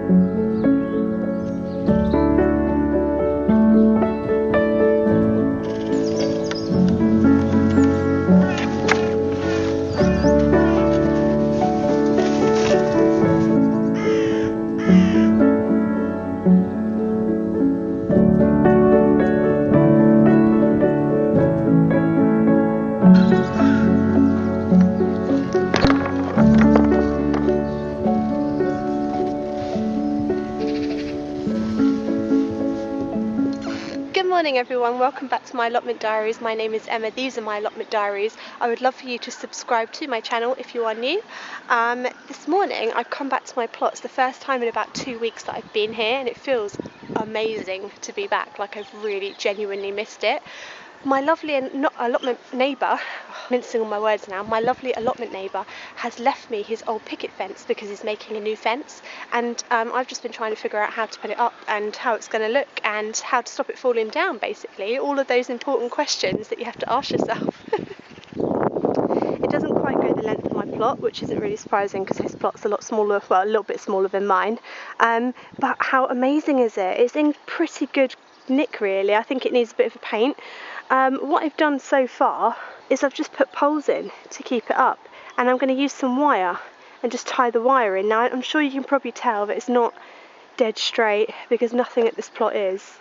Good morning everyone, welcome back to my Allotment Diaries. My name is Emma, these are my Allotment Diaries. I would love for you to subscribe to my channel if you are new. This morning I've come back to my plot. It's the first time in about 2 weeks that I've been here and it feels amazing to be back, like I've really genuinely missed it. My lovely allotment neighbour, mincing on my words now, my lovely allotment neighbour has left me his old picket fence because he's making a new fence, and I've just been trying to figure out how to put it up and how it's going to look and how to stop it falling down, basically. All of those important questions that you have to ask yourself. It doesn't quite go the length of my plot, which isn't really surprising because his plot's a lot smaller, well, a little bit smaller than mine. But how amazing is it? It's in pretty good nick, really. I think it needs a bit of a paint. What I've done so far is I've just put poles in to keep it up, and I'm going to use some wire and just tie the wire in. Now I'm sure you can probably tell that it's not dead straight because nothing at this plot is.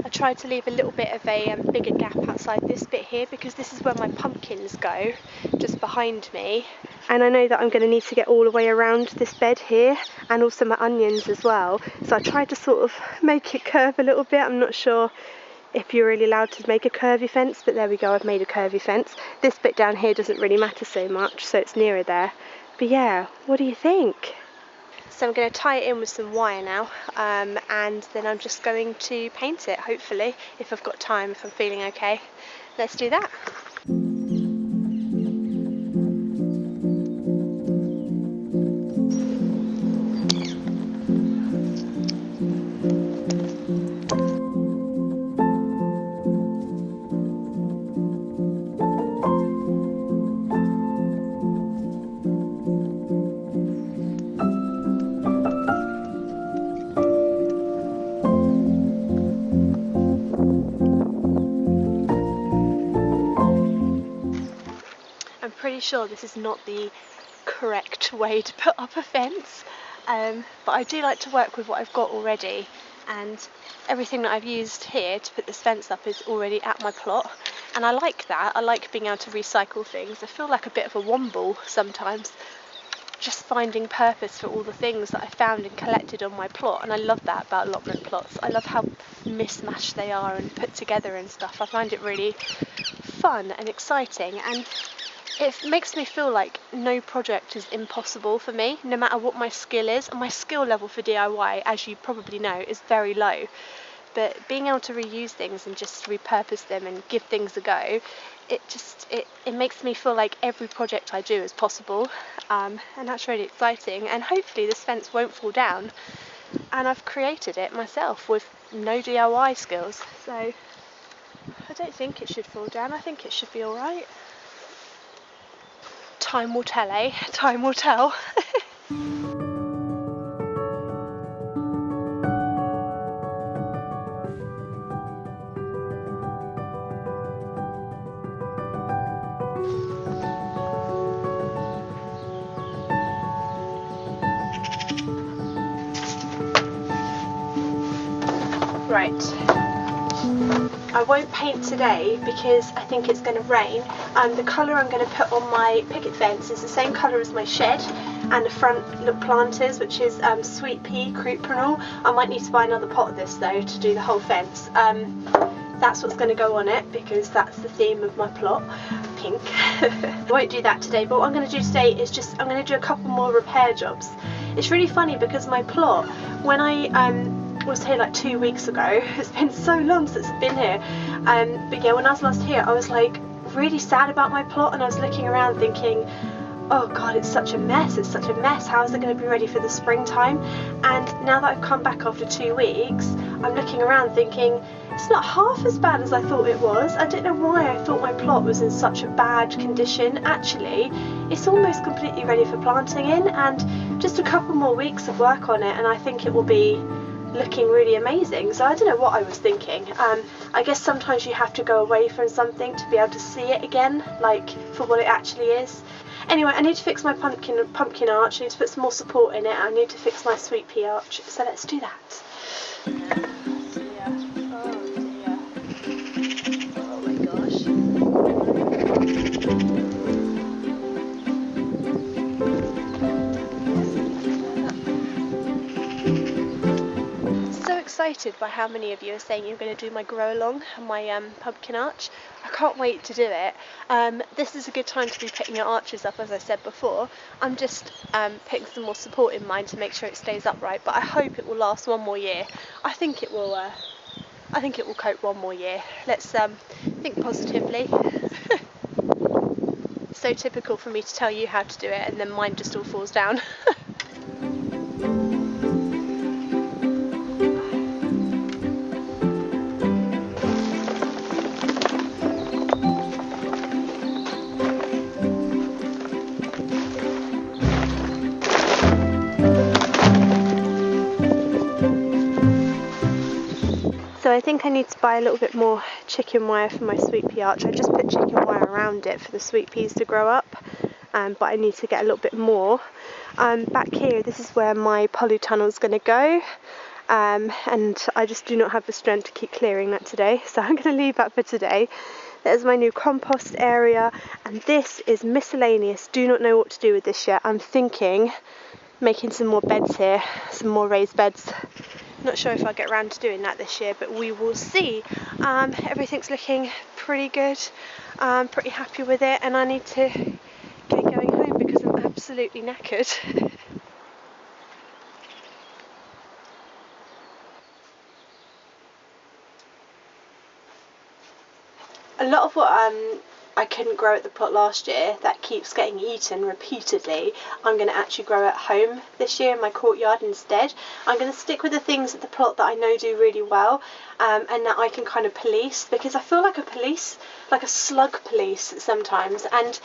I tried to leave a little bit of a bigger gap outside this bit here because this is where my pumpkins go, just behind me, and I know that I'm going to need to get all the way around this bed here and also my onions as well, so I tried to sort of make it curve a little bit. I'm not sure if you're really allowed to make a curvy fence, but there we go, I've made a curvy fence. This bit down here doesn't really matter so much, so it's nearer there. But yeah, what do you think? So I'm going to tie it in with some wire now, and then I'm just going to paint it, hopefully, if I've got time, if I'm feeling okay. Let's do that. I'm pretty sure this is not the correct way to put up a fence, but I do like to work with what I've got already, and everything that I've used here to put this fence up is already at my plot, and I like that. I like being able to recycle things. I feel like a bit of a womble sometimes, just finding purpose for all the things that I found and collected on my plot, and I love that about allotment plots. I love how mismatched they are and put together and stuff. I find it really fun and exciting, and it makes me feel like no project is impossible for me, no matter what my skill is. And my skill level for DIY, as you probably know, is very low. But being able to reuse things and just repurpose them and give things a go, it makes me feel like every project I do is possible. And that's really exciting. And hopefully this fence won't fall down. And I've created it myself with no DIY skills. So I don't think it should fall down. I think it should be all right. Time will tell, eh? Time will tell. Right. I won't paint today because I think it's going to rain, and the colour I'm going to put on my picket fence is the same colour as my shed and the front planters, which is sweet pea croupenol. I might need to buy another pot of this though to do the whole fence. That's what's going to go on it because that's the theme of my plot, pink. I won't do that today, but what I'm going to do today is just I'm going to do a couple more repair jobs. It's really funny because my plot, when I was here like 2 weeks ago, it's been so long since I've been here, but yeah, when I was last here I was like really sad about my plot, and I was looking around thinking, oh god, it's such a mess, how is it going to be ready for the springtime? And now that I've come back after 2 weeks, I'm looking around thinking it's not half as bad as I thought it was. I don't know why I thought my plot was in such a bad condition. Actually, it's almost completely ready for planting in, and just a couple more weeks of work on it and I think it will be looking really amazing. So I don't know what I was thinking. I guess sometimes you have to go away from something to be able to see it again, like for what it actually is. Anyway, I need to fix my pumpkin arch, I need to put some more support in it, I need to fix my sweet pea arch, so let's do that. Excited by how many of you are saying you're going to do my grow along and my pumpkin arch. I can't wait to do it. This is a good time to be putting your arches up, as I said before. I'm just putting some more support in mine to make sure it stays upright, but I hope it will last one more year. I think it will cope one more year. Let's think positively. So typical for me to tell you how to do it and then mine just all falls down. So I think I need to buy a little bit more chicken wire for my sweet pea arch. I just put chicken wire around it for the sweet peas to grow up, but I need to get a little bit more. Back here, this is where my polytunnel is going to go, and I just do not have the strength to keep clearing that today, so I'm going to leave that for today. There's my new compost area, and this is miscellaneous. Do not know what to do with this yet. I'm thinking making some more beds here, some more raised beds. Not sure if I'll get around to doing that this year, but we will see. Everything's looking pretty good. I'm pretty happy with it, and I need to get going home because I'm absolutely knackered. A lot of what I couldn't grow at the plot last year that keeps getting eaten repeatedly, I'm going to actually grow at home this year in my courtyard instead. I'm going to stick with the things at the plot that I know do really well, and that I can kind of police, because I feel like a slug police sometimes, and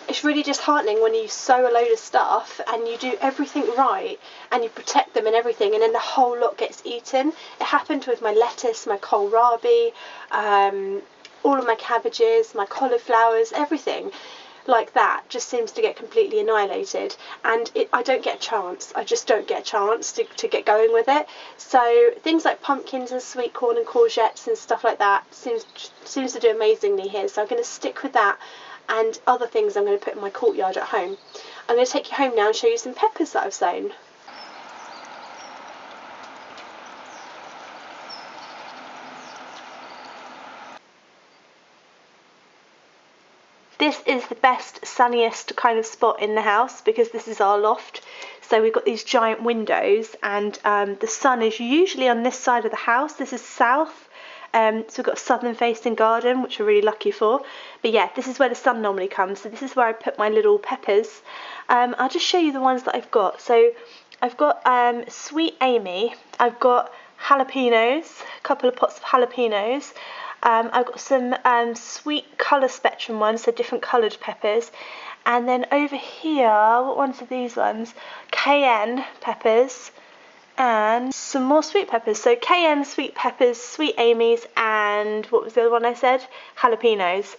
it's really disheartening when you sow a load of stuff and you do everything right and you protect them and everything, and then the whole lot gets eaten. It happened with my lettuce, my kohlrabi, all of my cabbages, my cauliflowers, everything like that just seems to get completely annihilated, and I don't get a chance. I just don't get a chance to get going with it. So things like pumpkins and sweet corn and courgettes and stuff like that seems to do amazingly here. So I'm going to stick with that, and other things I'm going to put in my courtyard at home. I'm going to take you home now and show you some peppers that I've sown. This is the best, sunniest kind of spot in the house because this is our loft. So we've got these giant windows, and the sun is usually on this side of the house. This is south. So we've got a southern facing garden, which we're really lucky for. But yeah, this is where the sun normally comes. So this is where I put my little peppers. I'll just show you the ones that I've got. So I've got Sweet Amy. I've got jalapenos, a couple of pots of jalapenos. I've got some sweet colour spectrum ones, so different coloured peppers. And then over here, what ones are these ones? Cayenne peppers and some more sweet peppers. So cayenne, sweet peppers, sweet Amy's, and what was the other one I said? Jalapenos.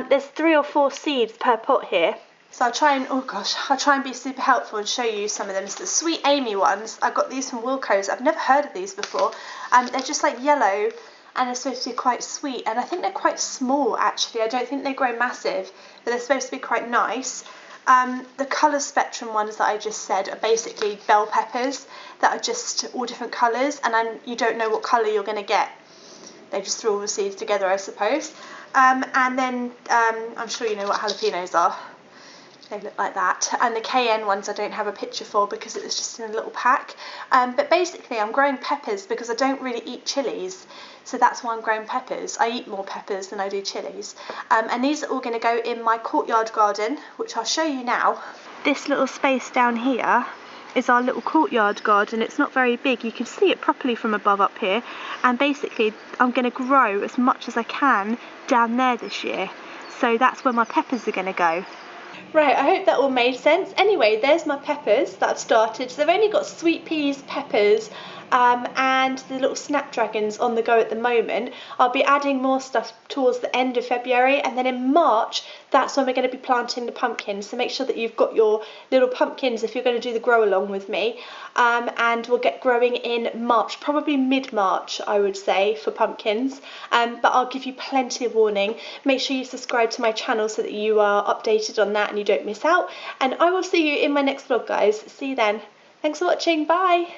There's 3 or 4 seeds per pot here. So I'll try and be super helpful and show you some of them. So the Sweet Amy ones, I got these from Wilco's. I've never heard of these before. They're just like yellow, and they're supposed to be quite sweet, and I think they're quite small actually. I don't think they grow massive, but they're supposed to be quite nice. The colour spectrum ones that I just said are basically bell peppers that are just all different colours, and you don't know what colour you're going to get. They just threw all the seeds together, I suppose. And then I'm sure you know what jalapenos are. They look like that. And the cayenne ones I don't have a picture for because it was just in a little pack. But basically I'm growing peppers because I don't really eat chilies. So that's why I'm growing peppers. I eat more peppers than I do chilies. And these are all going to go in my courtyard garden, which I'll show you now. This little space down here is our little courtyard garden. It's not very big. You can see it properly from above up here. And basically I'm going to grow as much as I can down there this year. So that's where my peppers are going to go. Right, I hope that all made sense. Anyway, there's my peppers that I've started. So they've only got sweet peas, peppers, and the little snapdragons on the go at the moment. I'll be adding more stuff towards the end of February, and then in March, that's when we're going to be planting the pumpkins. So make sure that you've got your little pumpkins if you're going to do the grow along with me. And we'll get growing in March, probably mid-March, I would say, for pumpkins. But I'll give you plenty of warning. Make sure you subscribe to my channel so that you are updated on that and you don't miss out. And I will see you in my next vlog, guys. See you then. Thanks for watching. Bye.